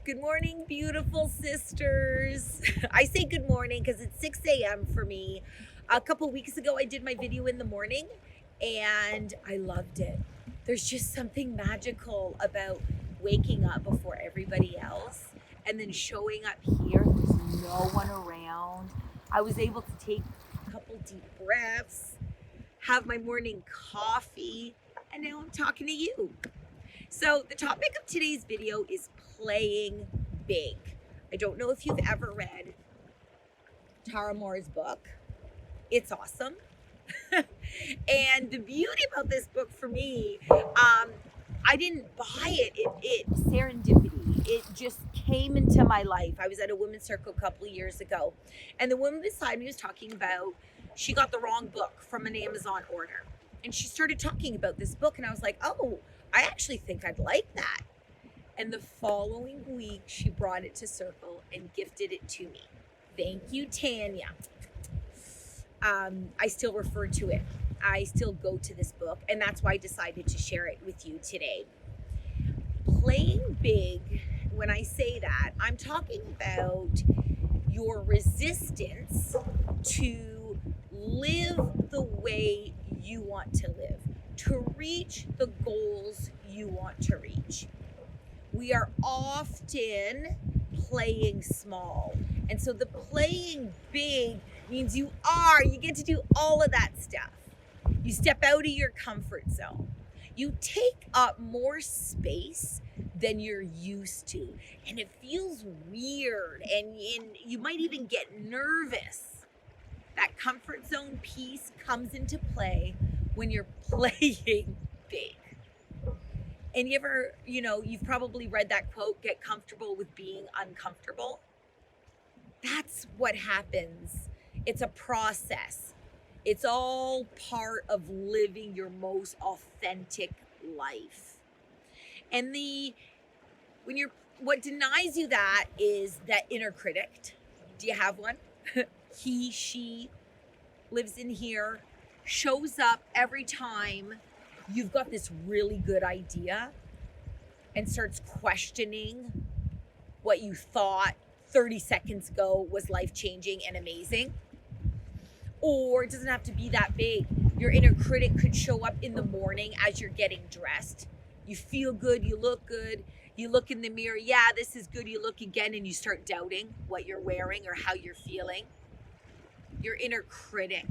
Good morning, beautiful sisters. I say good morning because it's 6 a.m. for me. A couple weeks ago, I did my video in the morning and I loved it. There's just something magical about waking up before everybody else and then showing up here. There's no one around. I was able to take a couple deep breaths, have my morning coffee, and now I'm talking to you. So the topic of today's video is playing big. I don't know if you've ever read Tara Moore's book. It's awesome. And the beauty about this book for me, I didn't buy it. It serendipity. It just came into my life. I was at a women's circle a couple of years ago, and the woman beside me was talking about she got the wrong book from an Amazon order. And she started talking about this book, and I was like, oh, I actually think I'd like that. And the following week, she brought it to Circle and gifted it to me. Thank you, Tanya. I still refer to it. I still go to this book, and that's why I decided to share it with you today. Playing big, when I say that, I'm talking about your resistance to live the way you want to live, to reach the goals you want to reach. We are often playing small. And so the playing big means you get to do all of that stuff. You step out of your comfort zone. You take up more space than you're used to. And it feels weird. And you might even get nervous. That comfort zone piece comes into play when you're playing big. And you've probably read that quote, get comfortable with being uncomfortable. That's what happens. It's a process. It's all part of living your most authentic life. And what denies you that is that inner critic. Do you have one? He, she lives in here, shows up every time you've got this really good idea and starts questioning what you thought 30 seconds ago was life-changing and amazing. Or it doesn't have to be that big. Your inner critic could show up in the morning as you're getting dressed. You feel good, you look good, you look in the mirror, yeah, this is good, you look again and you start doubting what you're wearing or how you're feeling. Your inner critic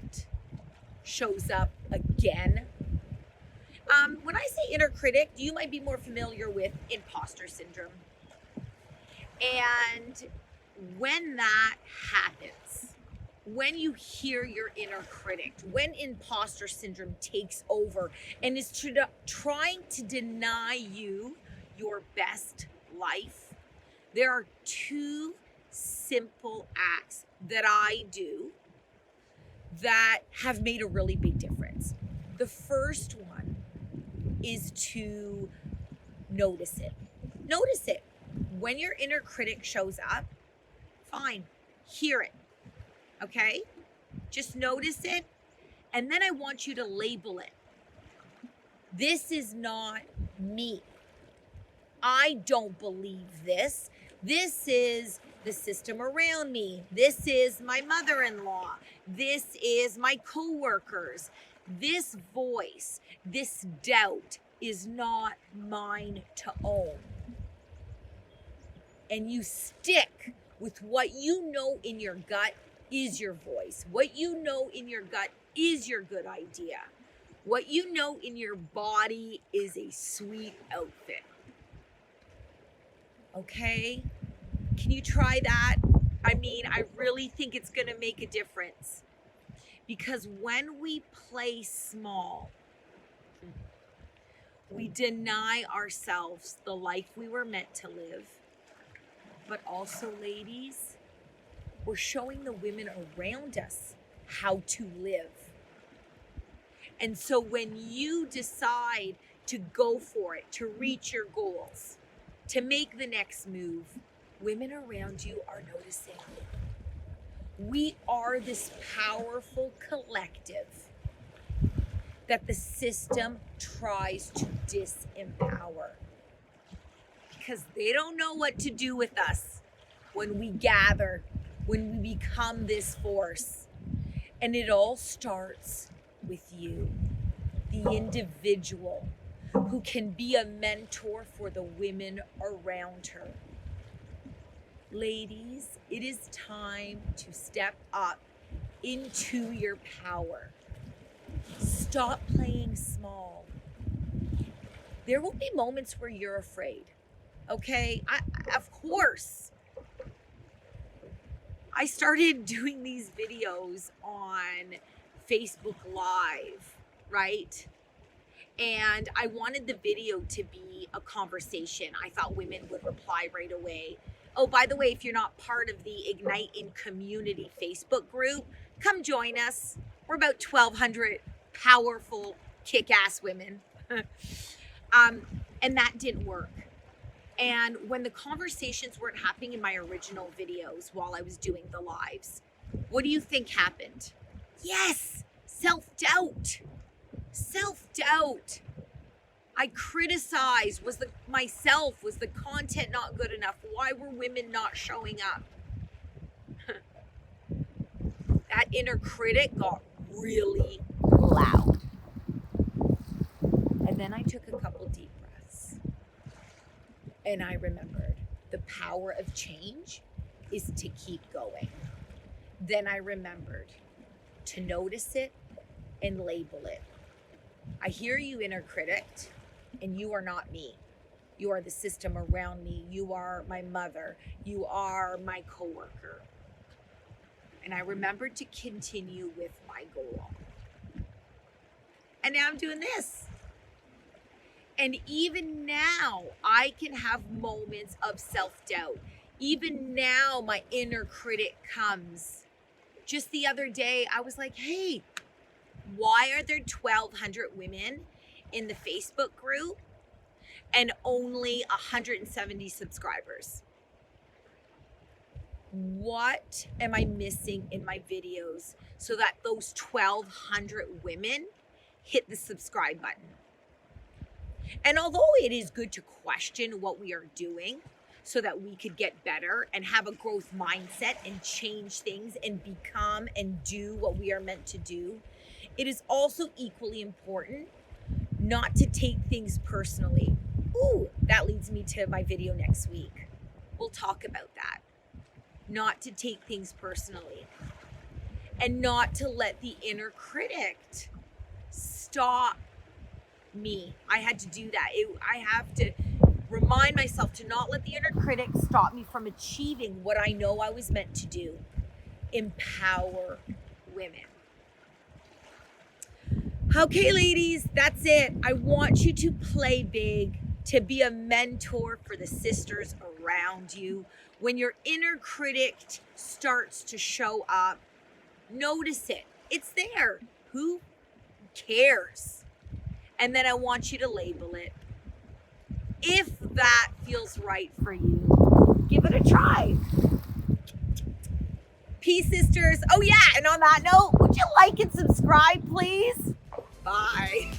shows up again. When I say inner critic, you might be more familiar with Imposter Syndrome. And when that happens, when you hear your inner critic, when Imposter Syndrome takes over and is trying to deny you your best life, there are two simple acts that I do that have made a really big difference. The first one is to notice it. Notice it. When your inner critic shows up, fine, hear it, okay? Just notice it, and then I want you to label it. This is not me. I don't believe this. This is the system around me. This is my mother-in-law. This is my coworkers. This voice, this doubt is not mine to own. And you stick with what you know in your gut is your voice. What you know in your gut is your good idea. What you know in your body is a sweet outfit. Okay? Can you try that? I really think it's going to make a difference. Because when we play small, we deny ourselves the life we were meant to live. But also, ladies, we're showing the women around us how to live. And so when you decide to go for it, to reach your goals, to make the next move, women around you are noticing. We are this powerful collective that the system tries to disempower. because they don't know what to do with us when we gather, when we become this force. And it all starts with you, the individual who can be a mentor for the women around her. Ladies, it is time to step up into your power. Stop playing small. There will be moments where you're afraid, okay? Of course. I started doing these videos on Facebook Live, right? And I wanted the video to be a conversation. I thought women would reply right away. Oh, by the way, if you're not part of the Ignite in Community Facebook group, come join us. We're about 1,200 powerful, kick-ass women. And that didn't work. And when the conversations weren't happening in my original videos while I was doing the lives, what do you think happened? Yes, self-doubt. Self-doubt. I criticized, was the content not good enough? Why were women not showing up? That inner critic got really loud. And then I took a couple deep breaths. And I remembered the power of change is to keep going. Then I remembered to notice it and label it. I hear you, inner critic, and you are not me. You are the system around me. You are my mother. You are my coworker. And I remembered to continue with my goal. And now I'm doing this. And even now, I can have moments of self-doubt. Even now, my inner critic comes. Just the other day, I was like, hey, why are there 1,200 women in the Facebook group and only 170 subscribers? What am I missing in my videos so that those 1,200 women hit the subscribe button? And although it is good to question what we are doing so that we could get better and have a growth mindset and change things and become and do what we are meant to do, it is also equally important not to take things personally. Ooh, that leads me to my video next week. We'll talk about that. Not to take things personally and not to let the inner critic stop me. I had to do that. I have to remind myself to not let the inner critic stop me from achieving what I know I was meant to do. Empower women. Okay, ladies, that's it. I want you to play big, to be a mentor for the sisters around you. When your inner critic starts to show up, notice it. It's there. Who cares? And then I want you to label it. If that feels right for you, give it a try. Peace, sisters. Oh yeah, and on that note, would you like and subscribe, please? Bye.